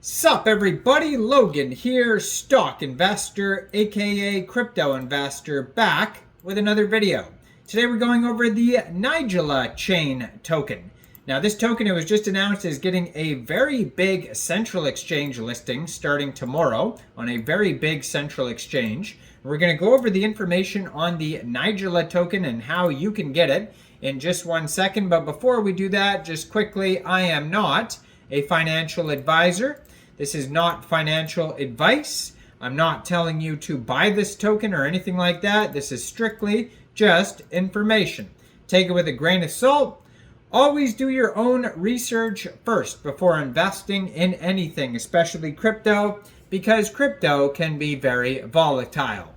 Sup everybody, Logan here, stock investor aka crypto investor, back with another video. Today we're going over the Nigella chain token. Now this token, it was just announced as getting a very big central exchange listing starting tomorrow on a very big central exchange. We're going to go over the information on the Nigella token and how you can get it in just 1 second. But before we do that, just quickly, I am not a financial advisor. This is not financial advice. I'm not telling you to buy this token or anything like that. This is strictly just information. Take it with a grain of salt. Always do your own research first before investing in anything, especially crypto, because crypto can be very volatile.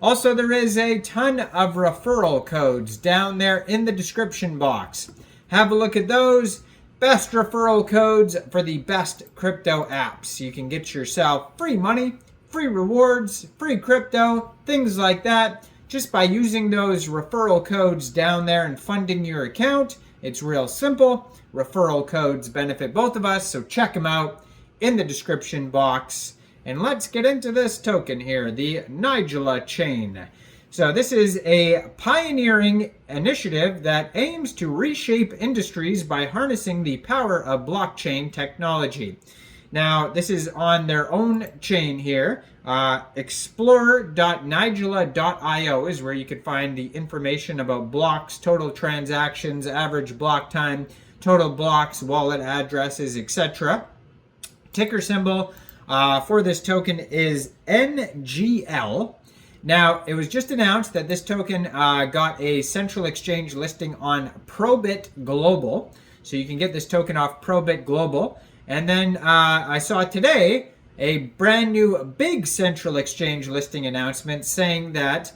Also, there is a ton of referral codes down there in the description box. Have a look at those. Best referral codes for the best crypto apps. You can get yourself free money, free rewards, free crypto, things like that, just by using those referral codes down there and funding your account. It's real simple. Referral codes benefit both of us, so check them out in the description box. And let's get into this token here, the Nigella chain. So this is a pioneering initiative that aims to reshape industries by harnessing the power of blockchain technology. Now, this is on their own chain here. Explorer.nigella.io is where you could find the information about blocks, total transactions, average block time, total blocks, wallet addresses, etc. Ticker symbol for this token is NGL. Now, it was just announced that this token got a central exchange listing on Probit Global. So you can get this token off Probit Global. And then I saw today a brand new big central exchange listing announcement saying that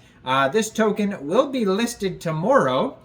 this token will be listed tomorrow,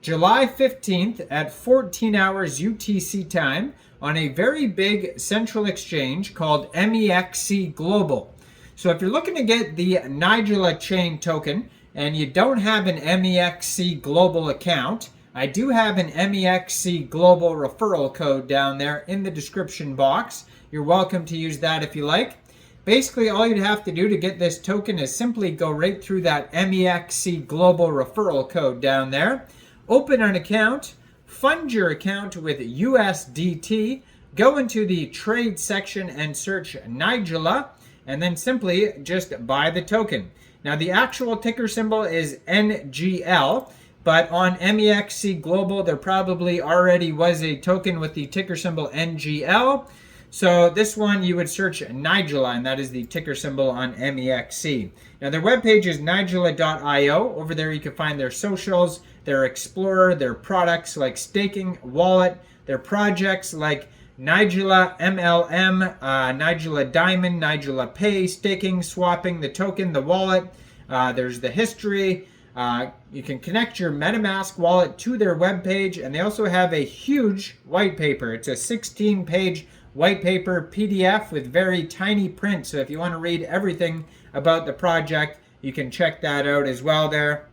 July 15th at 14 hours UTC time on a very big central exchange called Mexc Global. So if you're looking to get the Nigella chain token and you don't have an Mexc Global account, I do have an Mexc Global referral code down there in the description box. You're welcome to use that if you like. Basically, all you'd have to do to get this token is simply go right through that Mexc Global referral code down there, open an account, fund your account with USDT, go into the trade section and search Nigella, and then simply just buy the token. Now the actual ticker symbol is NGL, but on Mexc Global there probably already was a token with the ticker symbol NGL. So this one you would search Nigella, and that is the ticker symbol on Mexc. Now their webpage is nigella.io. Over there you can find their socials, their Explorer, their products like staking, wallet, their projects like Nigella MLM, Nigella Diamond, Nigella Pay, staking, swapping, the token, the wallet. There's the history. You can connect your MetaMask wallet to their webpage, and they also have a huge white paper. It's a 16-page white paper PDF with very tiny print. So if you want to read everything about the project, you can check that out as well there.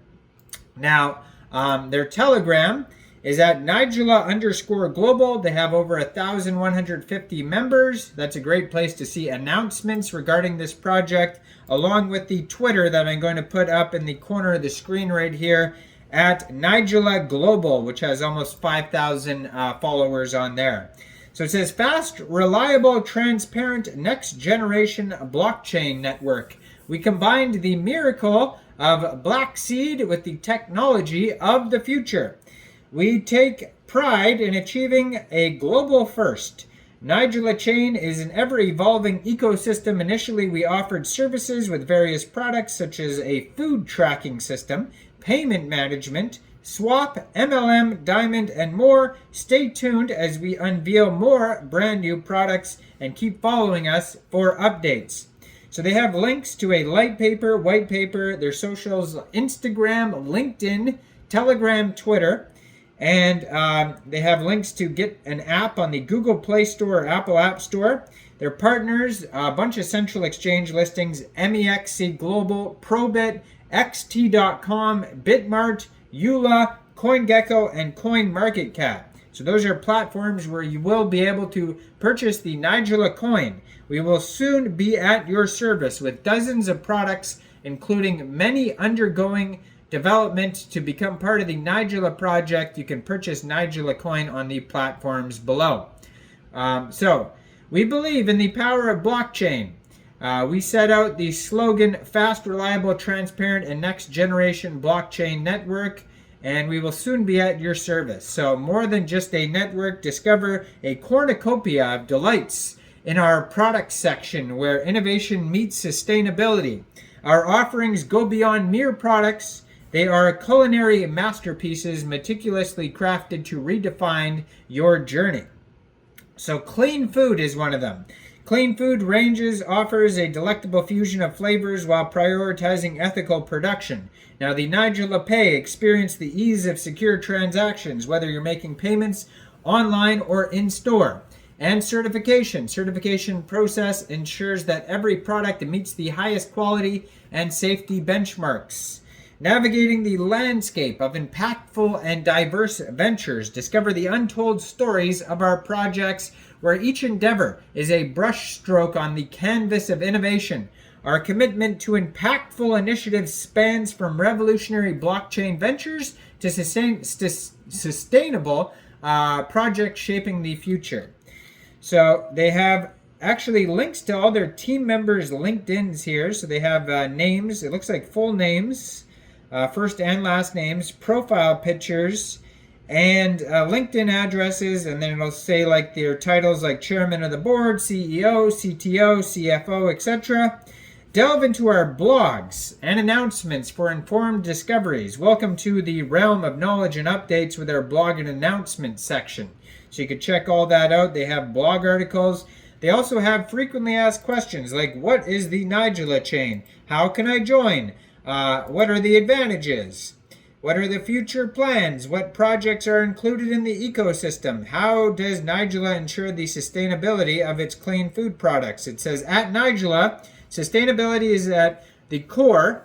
Now, their Telegram is at Nigella_global. They have over 1,150 members. That's a great place to see announcements regarding this project, along with the Twitter that I'm going to put up in the corner of the screen right here at Nigella Global, which has almost 5,000 followers on there. So it says, fast, reliable, transparent, next generation blockchain network. We combined the miracle of Black Seed with the technology of the future. We take pride in achieving a global first. Nigella Chain is an ever-evolving ecosystem. Initially, we offered services with various products such as a food tracking system, payment management, swap, MLM, diamond, and more. Stay tuned as we unveil more brand new products, and keep following us for updates. So they have links to a light paper, white paper, their socials, Instagram, LinkedIn, Telegram, Twitter. And they have links to get an app on the Google Play Store or Apple App Store. Their partners, a bunch of central exchange listings, Mexc Global, Probit, XT.com, Bitmart, EULA, CoinGecko, and CoinMarketCap. So those are platforms where you will be able to purchase the Nigella coin. We will soon be at your service with dozens of products, including many undergoing development to become part of the Nigella project. You can purchase Nigella coin on the platforms below. So we believe in the power of blockchain. We set out the slogan, fast, reliable, transparent, and next generation blockchain network, and we will soon be at your service. So more than just a network, discover a cornucopia of delights in our product section where innovation meets sustainability. Our offerings go beyond mere products. They are culinary masterpieces meticulously crafted to redefine your journey. So clean food is one of them. Clean Food Ranges offers a delectable fusion of flavors while prioritizing ethical production. Now, the Nigella Pay experience the ease of secure transactions, whether you're making payments online or in store. And certification. Certification process ensures that every product meets the highest quality and safety benchmarks. Navigating the landscape of impactful and diverse ventures, discover the untold stories of our projects where each endeavor is a brushstroke on the canvas of innovation. Our commitment to impactful initiatives spans from revolutionary blockchain ventures to sustainable projects shaping the future. So they have actually links to all their team members' LinkedIn's here. So they have names, it looks like full names, first and last names, profile pictures, and LinkedIn addresses, and then it'll say like their titles like chairman of the board, CEO, CTO, CFO, etc. Delve into our blogs and announcements for informed discoveries. Welcome to the realm of knowledge and updates with our blog and announcement section. So you can check all that out. They have blog articles. They also have frequently asked questions like, what is the Nigella chain? How can I join? What are the advantages? What are the future plans? What projects are included in the ecosystem? How does Nigella ensure the sustainability of its clean food products? It says, at Nigella, sustainability is at the core.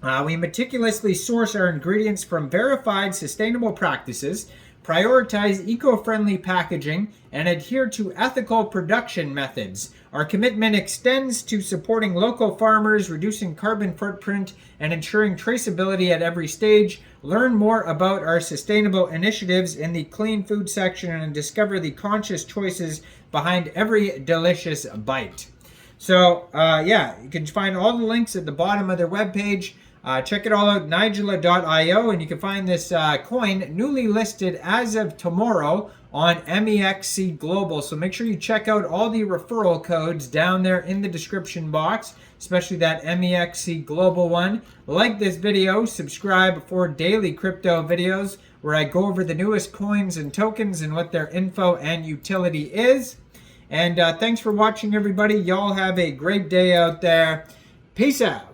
We meticulously source our ingredients from verified sustainable practices, prioritize eco-friendly packaging, and adhere to ethical production methods. Our commitment extends to supporting local farmers, reducing carbon footprint, and ensuring traceability at every stage. Learn more about our sustainable initiatives in the clean food section and discover the conscious choices behind every delicious bite. So, you can find all the links at the bottom of their webpage. Check it all out, nigella.io, and you can find this coin newly listed as of tomorrow on Mexc Global. So make sure you check out all the referral codes down there in the description box, especially that Mexc Global one. Like this video, subscribe for daily crypto videos where I go over the newest coins and tokens and what their info and utility is. And thanks for watching, everybody. Y'all have a great day out there. Peace out.